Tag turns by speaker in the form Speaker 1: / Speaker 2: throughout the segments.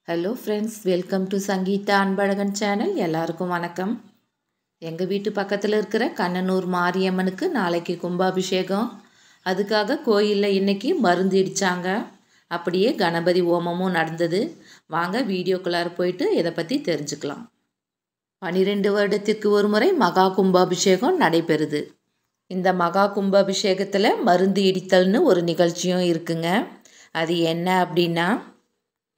Speaker 1: Hello friends, welcome to Sangeetha Anbazhagan channel. எல்லாருக்கும் வணக்கம். எங்கள் வீட்டு பக்கத்தில் இருக்கிற கண்ணனூர் மாரியம்மனுக்கு நாளைக்கு கும்பாபிஷேகம். அதுக்காக கோயிலில் இன்றைக்கி மருந்து இடித்தாங்க. அப்படியே கணபதி ஹோமமும் நடந்தது. வாங்க வீடியோக்குள்ளார போயிட்டு இதை பற்றி தெரிஞ்சுக்கலாம். 12 வருடத்திற்கு ஒரு முறை மகா கும்பாபிஷேகம் நடைபெறுது. இந்த மகா கும்பாபிஷேகத்தில் மருந்து இடித்தல்னு ஒரு நிகழ்ச்சியும் இருக்குங்க. அது என்ன அப்படின்னா,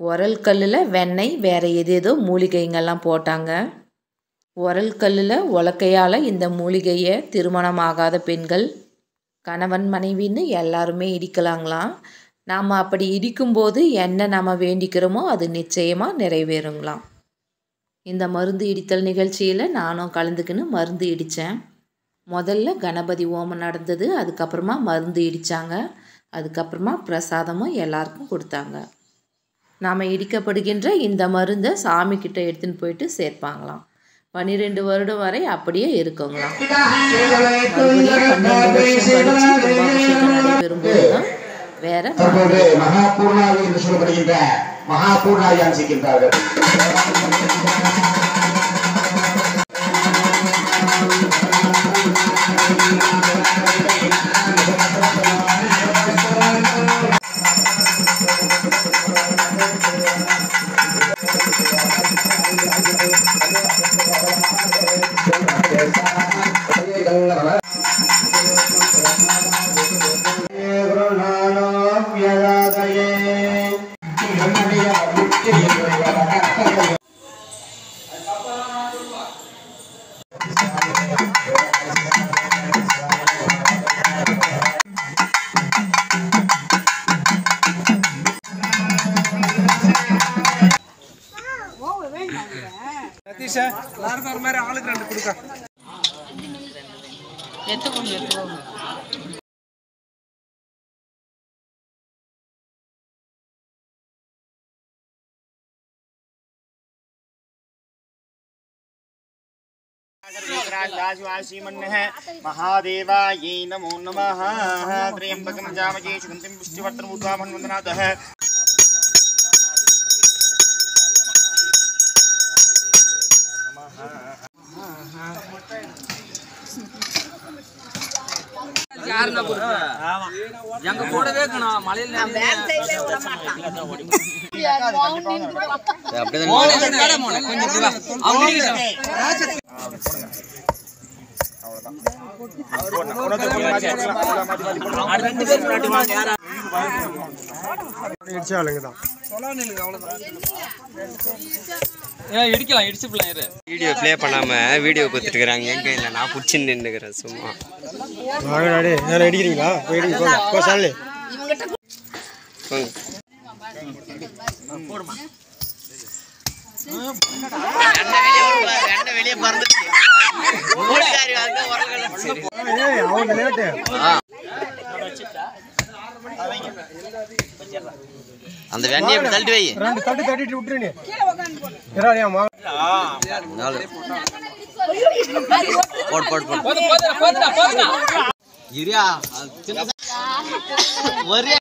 Speaker 1: உரல் கல்லில் வெண்ணெய் வேறு ஏதேதோ மூலிகைங்கள்லாம் போட்டாங்க. உரல் கல்லில் உலக்கையால் இந்த மூலிகையை திருமணமாகாத பெண்கள் கணவன் மனைவின்னு எல்லாருமே இடிக்கலாங்களாம். நாம் அப்படி இடிக்கும்போது என்ன நம்ம வேண்டிக்கிறோமோ அது நிச்சயமாக நிறைவேறுங்களாம். இந்த மருந்து இடித்தல் நிகழ்ச்சியில் நானும் கலந்துக்கின்னு மருந்து இடித்தேன். முதல்ல கணபதி ஹோமம் நடந்தது. அதுக்கப்புறமா மருந்து இடித்தாங்க. அதுக்கப்புறமா பிரசாதமும் எல்லாருக்கும் கொடுத்தாங்க. நாம் இடிக்கப்படுகின்ற இந்த மருந்தை சாமிக்கிட்ட எடுத்துன்னு போயிட்டு சேர்ப்பாங்களாம். 12 வருடம் வரை அப்படியே இருக்குங்களாம். மறுபடியும் 12 வருஷம் கழிச்சு கும்பாபிஷேகம் நடைபெறும்போது தான் வேற
Speaker 2: மகாபூர்ணாவி என்று சொல்லப்படுகின்ற மகாபூர்ணாவி அனுசிக்கின்றார்கள்.
Speaker 3: महादेवायै नमो नमः. त्र्यंबकं जामये सुगन्धिं पुष्टिवर्धनम् उद्भावनं वन्दनातः.
Speaker 4: எங்க கூடவே இருக்கணும். மலையில இடிக்கலாம். இடிச்சு
Speaker 5: வீடியோ ப்ளே பண்ணாம வீடியோ கொடுத்துட்டு இருக்காங்க. எங்க இல்லை, நான் பிடிச்சி நின்றுக்கிறேன் சும்மா.
Speaker 6: அடிக்கிறீங்களா?
Speaker 5: வெளியே பறந்துச்சு. அந்த வெண்ணையை எப்படி தள்ளிட்டு வை.
Speaker 6: தட்டிட்டு விட்டுருங்க.
Speaker 5: போடு ஒரே